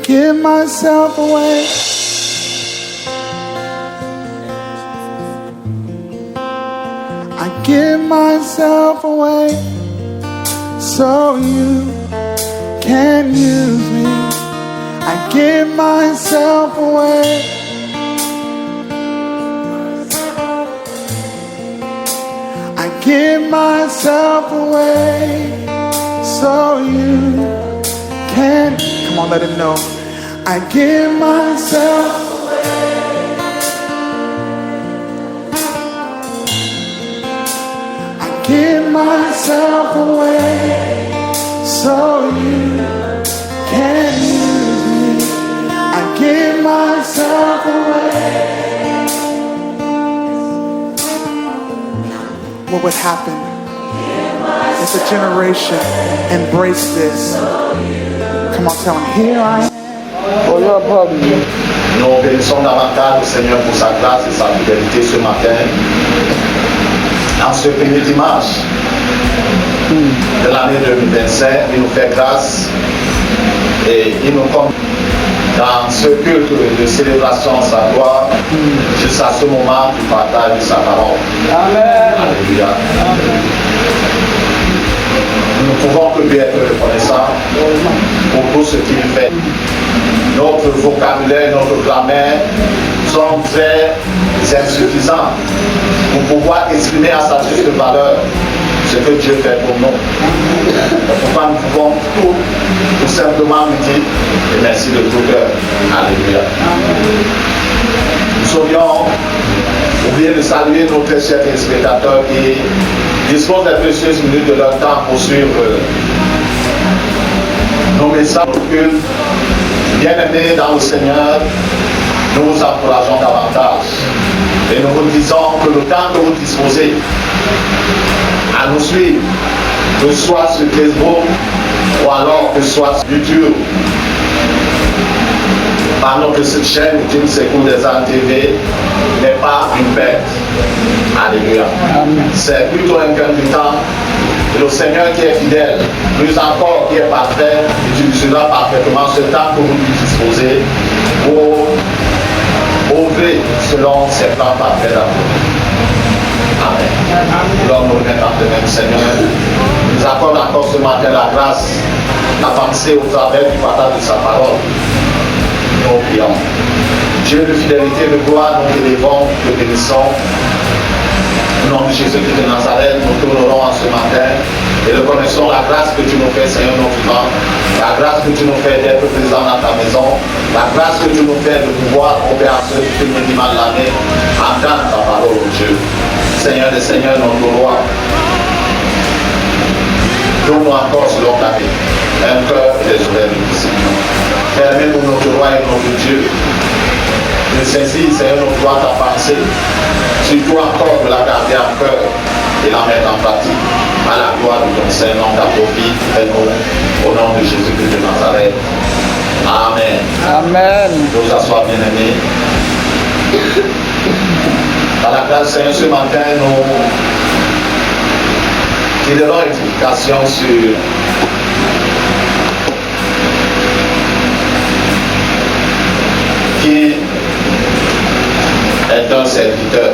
give myself away. I give myself away so you can use me. I give myself away. I give myself away so you can. Come on, let him know. I give myself away. I give myself away so you can use me. I give myself away. What would happen if a generation embraced this? Come on, tell him, here I am. Oh, you're probably. Nous bénissons davantage le Seigneur pour sa grâce et sa fidélité ce matin. En ce premier dimanche de l'année 2025, il nous fait grâce et il nous conduit dans ce culte de célébration de sa gloire jusqu'à ce moment du partage de sa parole. Amen. Alléluia. Nous ne pouvons que lui être reconnaissants pour tout ce qu'il fait. Notre vocabulaire, notre grammaire sont très insuffisants pour pouvoir exprimer à sa juste valeur ce que Dieu fait pour nous. Pourquoi nous pouvons tout simplement lui dire et merci de tout cœur. Alléluia. Nous saurions oublier de saluer nos très chers téléspectateurs qui disposent des précieuses minutes de leur temps pour suivre nos messages. Bien-aimés dans le Seigneur, nous vous encourageons davantage et nous vous disons que le temps que vous disposez à nous suivre, que ce soit sur Facebook ou alors que ce soit sur YouTube, par notre chaîne Team Secours des Âmes TV, n'est pas une perte. Alléluia. C'est plutôt un gain du temps. Et le Seigneur qui est fidèle, plus encore qui est parfait, utilisera parfaitement ce temps que vous lui disposez pour œuvrer selon ses plans parfaits d'amour. Amen. L'homme nous remet entre les mains du Seigneur. Nous accorde encore ce matin la grâce d'avancer au travers du partage de sa parole. Nous prions. Dieu de fidélité, de gloire, nous élevons, nous bénissons. Au nom de Jésus-Christ de Nazareth, nous tournerons en ce matin et reconnaissons la grâce que tu nous fais, Seigneur notre Dieu, la grâce que tu nous fais d'être présent dans ta maison, la grâce que tu nous fais de pouvoir opérer ce premier dimanche de l'année, entendre ta parole, oh Dieu. Seigneur des Seigneurs, notre roi, donne-nous encore selon ta vie, un cœur et des oreilles disciples. Permets-nous, notre roi et notre Dieu, de saisir, Seigneur, notre roi, ta pensée, surtout encore de la garder en cœur et la mettre en pratique, à la gloire de ton Seigneur, ta profit, et nous, au nom de Jésus-Christ de Nazareth. Amen. Amen. Nous asseoir, bien-aimés. Par la grâce du Seigneur, ce matin, nous tirerons édification sur qui est un serviteur.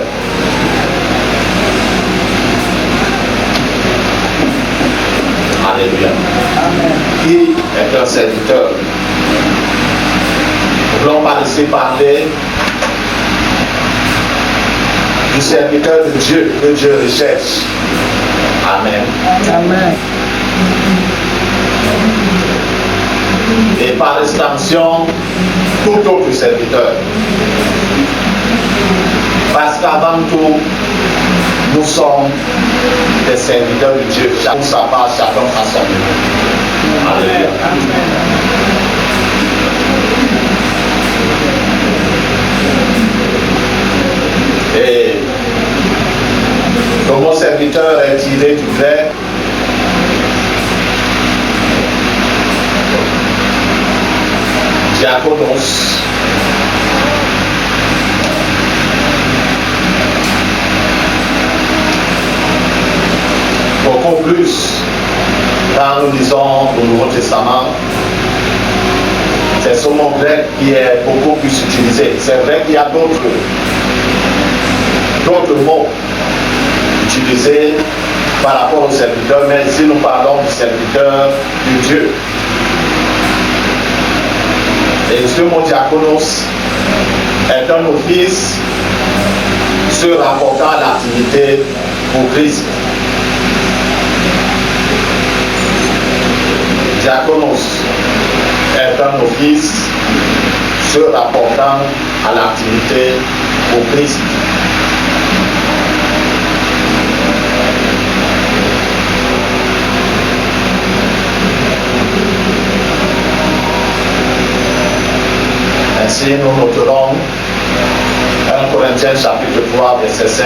Alléluia. Amen. Qui est un serviteur. Nous voulons pas laisser parler du serviteur de Dieu que Dieu recherche. Amen. Amen. Et par extension, tout autre serviteur. Parce qu'avant tout, nous sommes des serviteurs de Dieu. Chacun sa part, chacun à son niveau. Alléluia. Et le mot serviteur est tiré du grec. Diakonos. Beaucoup plus quand nous lisons le Nouveau Testament, C'est ce mot grec qui est beaucoup plus utilisé. C'est vrai qu'il y a d'autres mots utilisés par rapport au serviteur, mais ici nous parlons du serviteur de Dieu. Et ce mot diaconos est un office se rapportant à l'activité pour Christ. Diaconos est un office se rapportant à l'activité pour Christ. Ainsi, nous noterons 1 Corinthiens chapitre 3, verset 5.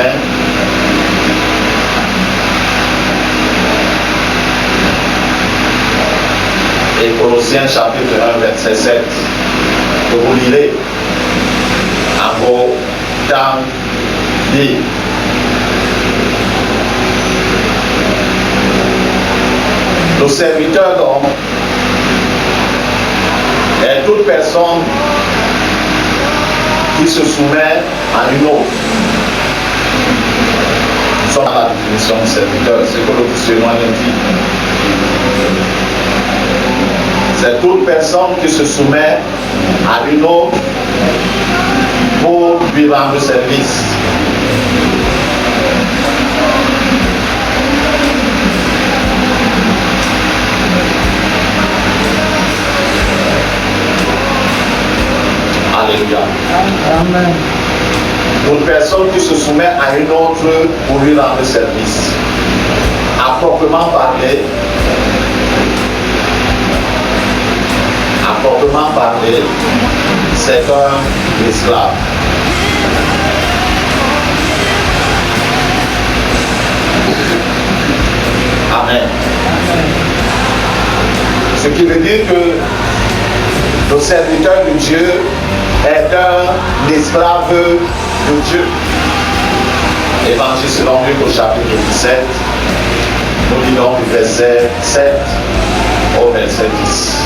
Et Colossiens chapitre 1, verset 7, que vous lirez en vos temps libres. Le serviteur donc est toute personne qui se soumet à une autre. Nous sommes à la définition de serviteur, c'est que le dictionnaire dit. C'est toute personne qui se soumet à une autre pour lui rendre service. Alléluia. Amen. Une personne qui se soumet à une autre pour lui rendre service. À proprement parler, c'est un esclave. Amen. Ce qui veut dire que le serviteur de Dieu est un esclave de Dieu. Évangile selon Luc au chapitre 17, nous lisons du verset 7 au verset 10.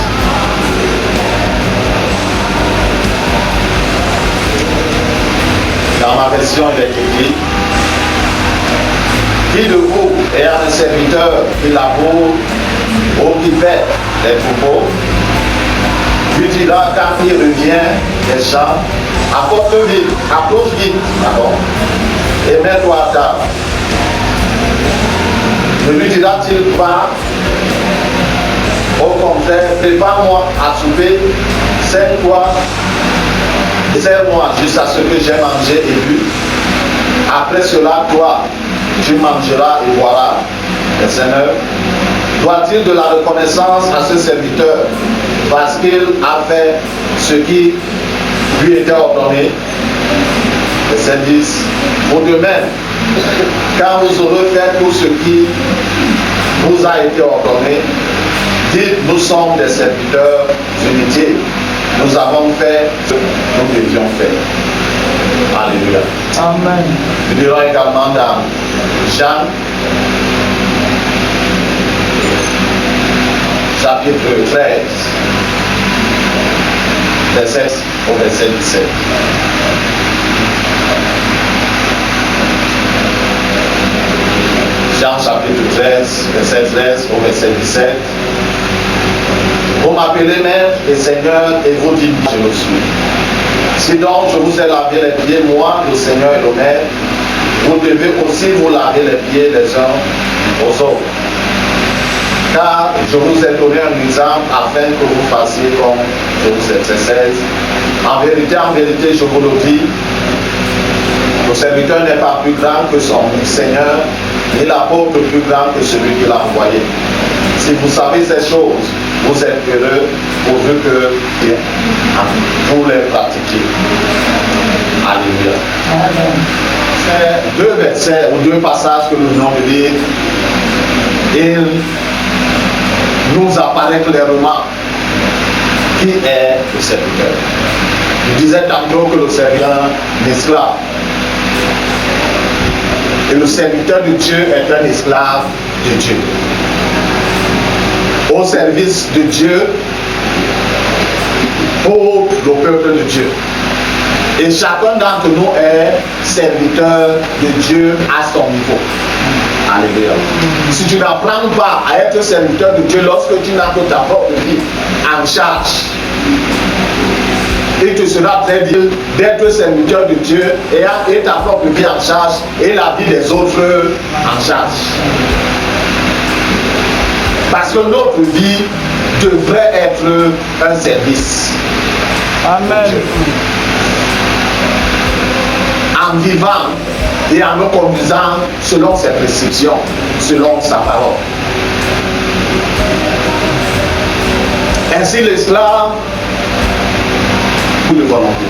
Dans ma version, il est écrit: qui de vous ayant un serviteur qui laboure ou qui paie les troupeaux, lui dira quand il revient des champs, apporte vite, approche vite, et mets-toi à table. Ne lui dira-t-il pas, au contraire, prépare-moi à souper, sers-toi, sers-moi jusqu'à ce que j'ai mangé et bu. Après cela, toi, tu mangeras et boiras. Verset 9. Doit-il de la reconnaissance à ce serviteur parce qu'il a fait ce qui lui était ordonné? Verset 10. Vous de même, quand vous aurez fait tout ce qui vous a été ordonné, dites, nous sommes des serviteurs inutiles. Nous avons fait ce que nous devions faire. Alléluia. Amen. Nous dirons également dans Jean, chapitre 13, verset au verset 17. Jean chapitre 13, verset 13 au verset 17. Vous m'appelez Maître et Seigneur et vous dites je le suis. Si donc je vous ai lavé les pieds, moi, le Seigneur et le Maître, vous devez aussi vous laver les pieds les uns aux autres. Car je vous ai donné un exemple afin que vous fassiez comme je vous ai fait. En vérité, je vous le dis, le serviteur n'est pas plus grand que son Seigneur, ni l'apôtre plus grand que celui qui l'a envoyé. Si vous savez ces choses, vous êtes heureux pourvu que vous les pratiquiez. Alléluia. C'est deux versets ou deux passages que nous venons de lire. Il nous apparaît clairement qui est le serviteur. Je disais tantôt que le serviteur est un esclave. Et le serviteur de Dieu est un esclave de Dieu. Au service de Dieu, pour le peuple de Dieu. Et chacun d'entre nous est serviteur de Dieu à son niveau. Alléluia. Si tu n'apprends pas à être serviteur de Dieu lorsque tu n'as que ta propre vie en charge, il te sera très difficile d'être serviteur de Dieu et ta propre vie en charge et la vie des autres en charge. Parce que notre vie devrait être un service. Amen. En vivant et en nous conduisant selon ses prescriptions, selon sa parole. Ainsi l'esclave pour le volonté.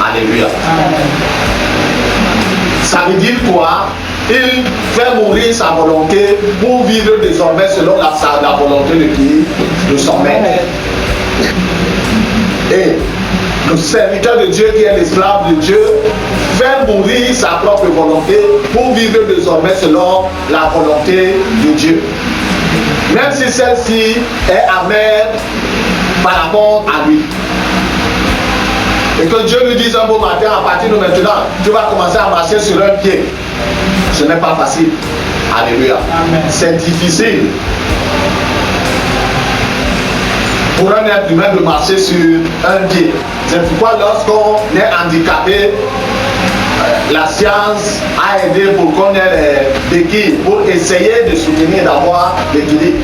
Alléluia. Ça veut dire quoi? Il fait mourir sa volonté pour vivre désormais selon la volonté de qui? De son maître. Et le serviteur de Dieu qui est l'esclave de Dieu fait mourir sa propre volonté pour vivre désormais selon la volonté de Dieu. Même si celle-ci est amère par rapport à lui. Et que Dieu lui dise un beau matin, à partir de maintenant, tu vas commencer à marcher sur un pied. Ce n'est pas facile. Alléluia. C'est difficile pour un être humain de marcher sur un pied. C'est pourquoi lorsqu'on est handicapé, la science a aidé pour qu'on ait les béquilles, pour essayer de soutenir, d'avoir l'équilibre.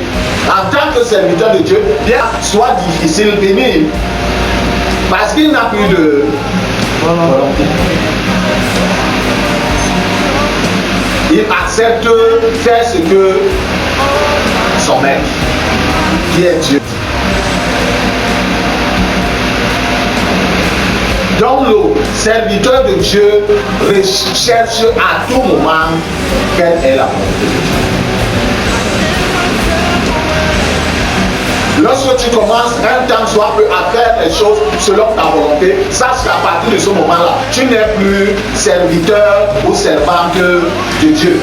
En tant que serviteur de Dieu, bien soit difficile, pénible, parce qu'il n'a plus de volonté. Il accepte faire ce que son maître, qui est Dieu. Donc le serviteur de Dieu recherche à tout moment quelle est la volonté de Dieu. Lorsque tu commences un temps soit peu à faire les choses selon ta volonté, sache qu'à partir de ce moment-là, tu n'es plus serviteur ou servante de Dieu.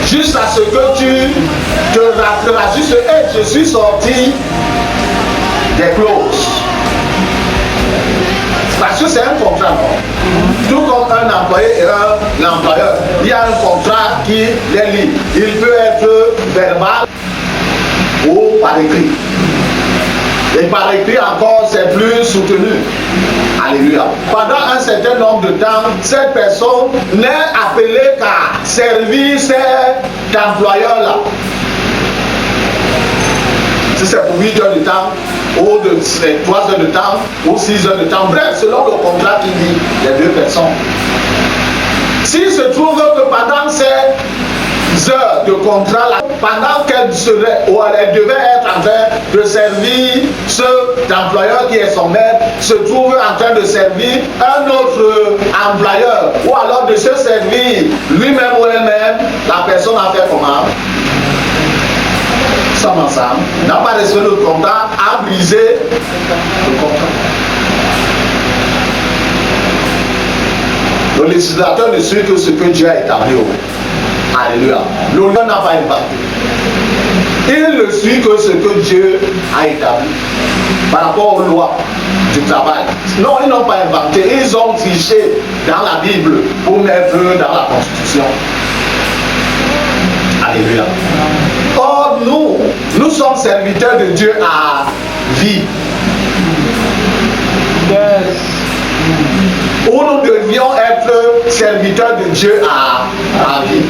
Juste à ce que tu te rappelleras, juste je suis sorti des clauses. Parce que c'est un contrat, non? Tout comme un employé et un employeur. Il y a un contrat qui les lie. Il peut être verbal ou par écrit. Et par écrit encore, c'est plus soutenu. Alléluia. Pendant un certain nombre de temps, cette personne n'est appelée qu'à servir cet employeur-là. Si c'est pour 8 heures de temps, ou de 3 heures de temps, ou 6 heures de temps, bref, selon le contrat qui dit les deux personnes. S'il se trouve que pendant ces heures de contrat, pendant qu'elle serait, ou elle devait être en train de servir cet employeur qui est son maître, se trouve en train de servir un autre employeur, ou alors de se servir lui-même ou elle-même, la personne a fait comment? Ensemble, n'a pas respecté le contrat, a brisé le contrat. Le législateur ne suit que ce que Dieu a établi. Alléluia. Le lieu n'a pas impacté. Il ne suit que ce que Dieu a établi par rapport aux lois du travail. Non, ils n'ont pas impacté. Ils ont triché dans la Bible pour mettre dans la Constitution. Alléluia. Or, nous sommes serviteurs de Dieu à vie. Yes. Où nous devions être serviteurs de Dieu à vie.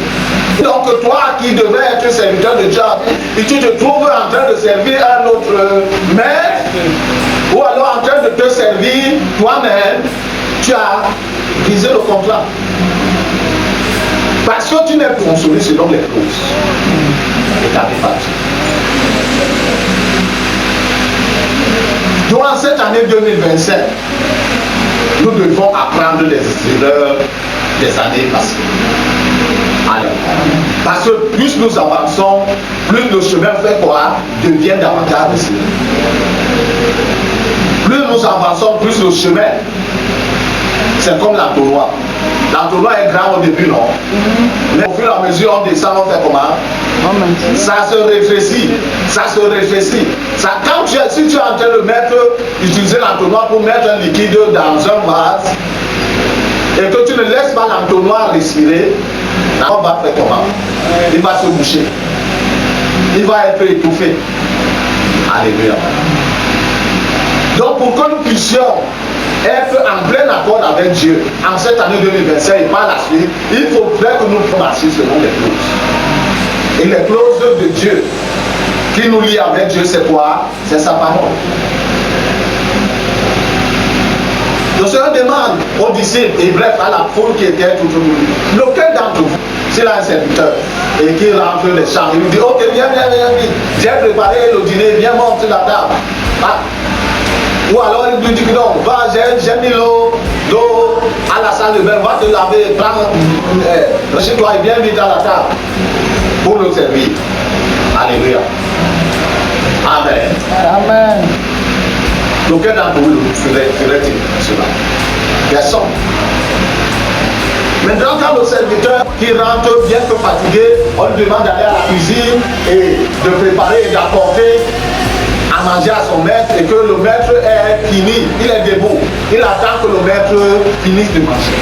Donc toi qui devais être serviteur de Dieu à vie, et tu te trouves en train de servir un autre maître, ou alors en train de te servir toi-même, tu as brisé le contrat. Parce que tu n'es pas consolé selon les clauses. Et ta répartie. Durant cette année 2025, nous devons apprendre des erreurs des années passées. Alors, parce que plus nous avançons, plus le chemin fait quoi? Devient davantage difficile. Plus nous avançons, plus le chemin. C'est comme l'entonnoir. L'entonnoir est grand au début, non? Mais au fur et à mesure, on descend, on fait comment? Ça se rétrécit. Ça se rétrécit. Ça, quand si tu es en train de utiliser l'entonnoir pour mettre un liquide dans un vase, et que tu ne laisses pas l'entonnoir respirer, on va faire comment? Il va se boucher. Il va être étouffé. Alléluia. Donc pour que nous puissions être en plein accord avec Dieu en cette année 2025 et par la suite, il faudrait que nous marchions selon les clauses. Et les clauses de Dieu qui nous lient avec Dieu, c'est quoi? C'est sa parole. Le Seigneur demande aux disciples et bref à la foule qui était tout autour de lui, lequel d'entre vous, s'il a un serviteur et qu'il rentre les champs, il lui dit, ok, viens, j'ai préparé le dîner, viens monter la table. Ah. Ou alors il lui dit que non, va, j'ai mis l'eau à la salle de bain, va te laver, prends chez toi et viens vite à la table pour le servir. Alléluia. Amen. Amen. Lequel d'entre vous ferait-il cela? Personne. Maintenant, quand le serviteur qui rentre bien que fatigué, on lui demande d'aller à la cuisine et de préparer et d'apporter à manger à son maître et que le maître est fini, il est debout, il attend que le maître finisse de manger.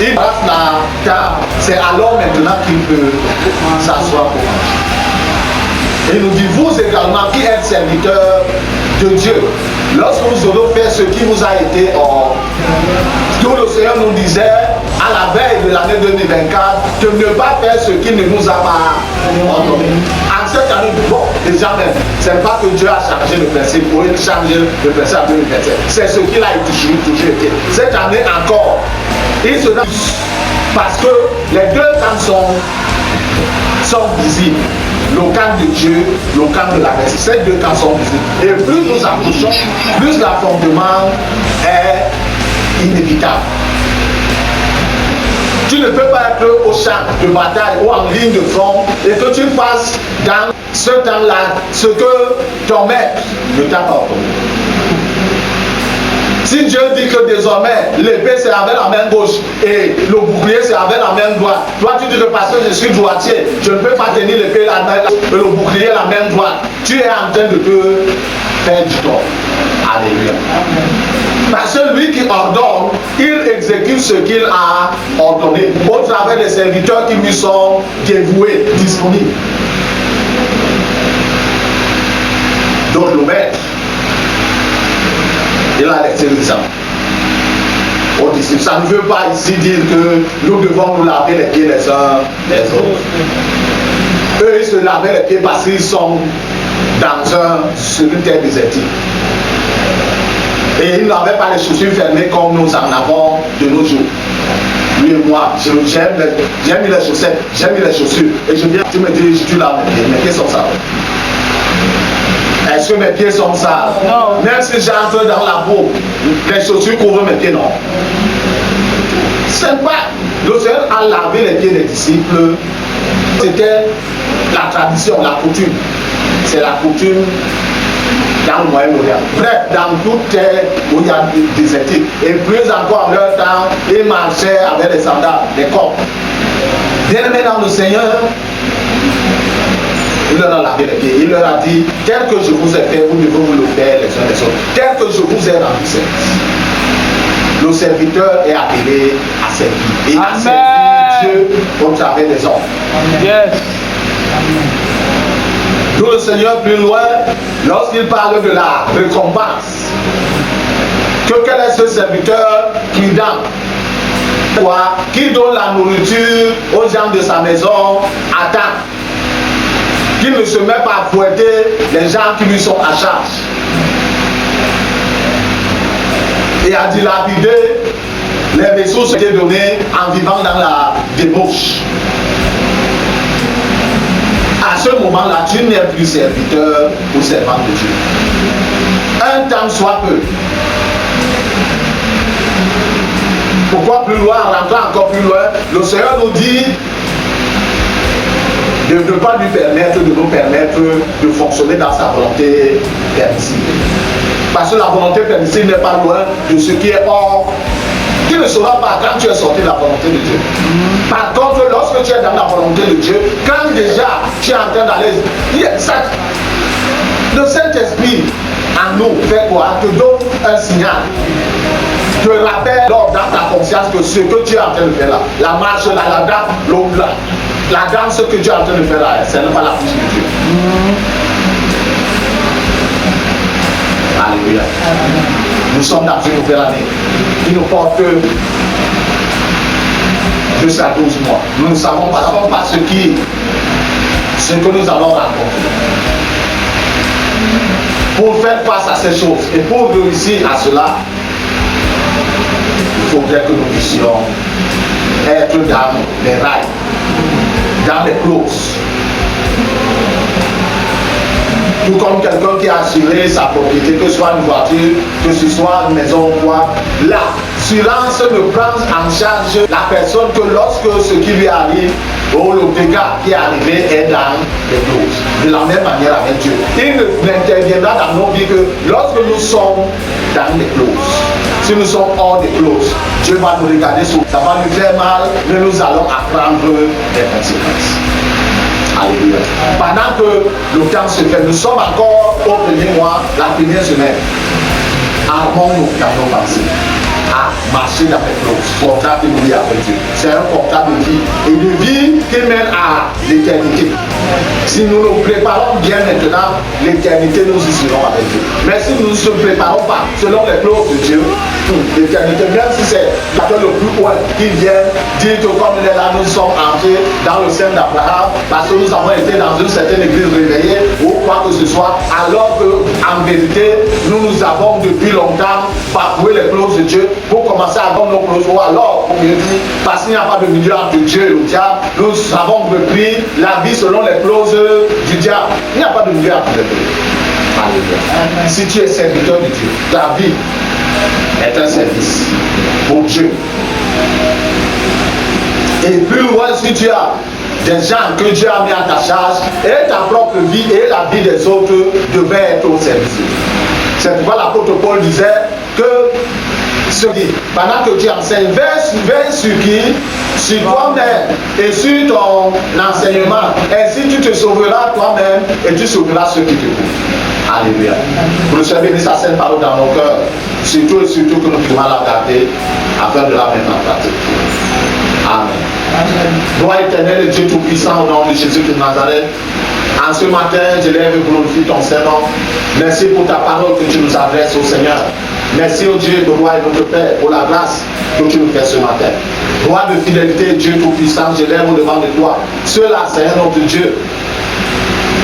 Il passe la table, c'est alors maintenant qu'il peut s'asseoir pour manger. Et il nous dit, vous également qui êtes serviteurs de Dieu, lorsque vous aurez fait ce qui vous a été ordonné, tout le Seigneur nous disait à la veille de l'année 2024 de ne pas faire ce qu'il ne nous a pas ordonné. En cette année, bon, déjà même, c'est pas que Dieu a changé le principe, pour il changer le principe en 2027. C'est ce qu'il a toujours été. Cette année encore, il se donne parce que les deux camps sont visibles. Le camp de Dieu, le camp de la verset. Ces deux camps sont visibles. Et plus nous approchons, plus l'affrontement est inévitable. Tu ne peux pas être au champ de bataille ou en ligne de front et que tu fasses dans ce temps-là ce que ton maître ne t'a pas ordonné. Si Dieu dit que désormais l'épée c'est avec la main gauche et le bouclier c'est avec la main droite, toi tu dis que parce que je suis droitier, je ne peux pas tenir l'épée la main et le bouclier la main droite, tu es en train de te faire du tort. Alléluia. Parce que lui qui ordonne, il exécute ce qu'il a ordonné au travers des serviteurs qui lui sont dévoués, disponibles. Donc le maître, il a laissé l'exemple aux disciples. Ça ne veut pas ici dire que nous devons nous laver les pieds les uns les autres. Eux, ils se lavaient les pieds parce qu'ils sont sur une terre désertique. Et ils n'avaient pas les chaussures fermées comme nous en avons de nos jours. Lui et moi, j'aime les chaussettes, j'aime les chaussures. Et je viens, tu me dis, tu laves mes pieds sont sales. Est-ce que mes pieds sont sales? Non. Même si j'entre dans la boue, les chaussures couvrent mes pieds, non. C'est pas. Le Seigneur a lavé les pieds des disciples. C'était la tradition, la coutume. C'est la coutume dans le Moyen-Orient. Bref, dans toute terre où il y a des désertiques. Et plus encore en leur temps, ils marchaient avec les sandales, les corps. Bien aimé dans le Seigneur, il leur a lavé les pieds. Il leur a dit, tel que je vous ai fait, vous devez vous le faire les uns les autres. Tel que je vous ai rendu service. Le serviteur est appelé à servir. Et à servir Dieu au travers des hommes. Yes. Nous, le Seigneur, plus loin, lorsqu'il parle de la récompense, quel est ce serviteur qui donne quoi? Qui donne la nourriture aux gens de sa maison à temps? Qui ne se met pas à fouetter les gens qui lui sont à charge et à dilapider les ressources qui étaient données en vivant dans la débauche. À ce moment-là, tu n'es plus serviteur ou servant de Dieu. Un temps soit peu. Pourquoi plus loin, en rentrant encore plus loin, le Seigneur nous dit de ne pas lui permettre de nous permettre de fonctionner dans sa volonté permissive. Parce que la volonté permissive n'est pas loin de ce qui est hors. Tu ne sauras pas quand tu es sorti de la volonté de Dieu. Par contre, lorsque tu es dans la volonté de Dieu, quand déjà tu es en train d'aller, Saint-Esprit en nous fait quoi? Te donne un signal. Te rappelle dans ta conscience que ce que tu es en train de faire là, la marche là, la danse que tu es en train de faire là, ce n'est pas la bouche de Dieu. Alléluia. Nous sommes dans une nouvelle année qui nous porte jusqu'à 12 mois. Nous ne savons pas ce que nous allons rencontrer. Pour faire face à ces choses et pour réussir à cela, il faudrait que nous puissions être dans les rails, dans les clauses. Tout comme quelqu'un qui a assuré sa propriété, que ce soit une voiture, que ce soit une maison ou quoi, l'assurance ne prend en charge la personne que lorsque ce qui lui arrive ou le dégât qui est arrivé est dans les clauses. De la même manière avec Dieu. Il n'interviendra dans nos vies que lorsque nous sommes dans les clauses. Si nous sommes hors des clauses, Dieu va nous regarder sur. Ça va nous faire mal, mais nous allons apprendre les conséquences. Alléluia. Pendant que le temps se fait, nous sommes encore au premier mois, la première semaine. Armons-nous dans nos pensées à marcher dans les clauses, contrat de vie avec Dieu. C'est un contrat de vie et de vie qui mène à l'éternité. Si nous nous préparons bien maintenant, l'éternité nous y serons avec Dieu. Mais si nous ne nous préparons pas selon les clauses de Dieu, l'éternité, même si c'est le plus haut qui vient dire que comme il est là, nous sommes entrés dans le sein d'Abraham parce que nous avons été dans une certaine église réveillée ou quoi que ce soit, alors qu'en vérité, nous avons depuis longtemps bafoué les clauses de Dieu pour commencer à avoir nos clauses. Ou alors, parce qu'il n'y a pas de milieu entre Dieu et le diable, nous avons repris la vie selon les clauses du diable. Il n'y a pas de milieu entre les deux. Alléluia. Si tu es serviteur de Dieu, ta vie est un service pour Dieu. Et plus loin, si tu as des gens que Dieu a mis à ta charge, et ta propre vie et la vie des autres devaient être au service. C'est pourquoi l'apôtre Paul disait que pendant que tu enseignes, veille sur qui? Sur toi-même et sur ton enseignement. Ainsi tu te sauveras toi-même et tu sauveras ceux qui te courent. Alléluia. Pour le Seigneur bénisse sa sainte parole dans nos cœurs. Surtout et surtout que nous pouvons la garder afin de la mettre en pratique. Amen. Gloire éternelle et Dieu Tout-Puissant au nom de Jésus de Nazareth. En ce matin, je lève et glorifie ton Saint-Nom. Merci pour ta parole que tu nous adresses au Seigneur. Merci au Dieu de roi et notre Père pour la grâce que tu nous fais ce matin. Roi de fidélité, Dieu Tout-Puissant, je lève au devant de toi. Ceux-là, Seigneur notre Dieu,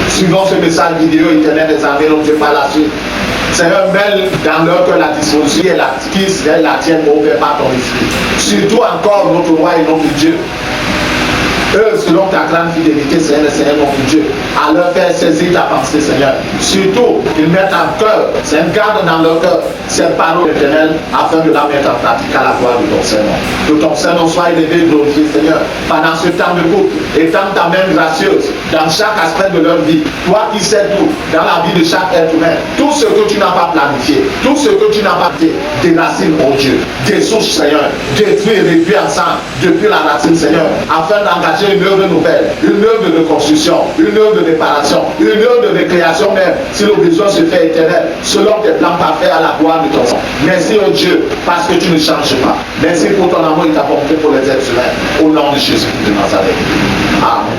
suivant ce message vidéo éternel des armées, notre Dieu, par la suite. Seigneur, mêle dans leur cœur la disposition et qui serait la tienne, au Père, par ton esprit. Surtout encore notre roi et notre Dieu. Eux, selon ta grande fidélité, Seigneur, le Seigneur, notre Dieu, à leur faire saisir ta pensée, Seigneur. Surtout, ils mettent en cœur, Seigneur, garde dans leur cœur cette parole éternelle afin de la mettre en pratique à la gloire de ton Seigneur. Que ton Seigneur soit élevé et glorifié, Seigneur, pendant ce temps de couple, étends ta main gracieuse dans chaque aspect de leur vie. Toi qui sais tout, dans la vie de chaque être humain, tout ce que tu n'as pas planifié, tout ce que tu n'as pas fait, déracine, oh Dieu, dessouche, Seigneur, détruis et réduis ensemble depuis la racine, Seigneur, afin d'engager une œuvre nouvelle, une œuvre de reconstruction, une œuvre de réparation, une œuvre de récréation même, si le besoin se fait éternel, selon tes plans parfaits à la gloire de ton sang. Merci oh Dieu, parce que tu ne changes pas. Merci pour ton amour et ta bonté pour les êtres humains. Au nom de Jésus de Nazareth. Amen.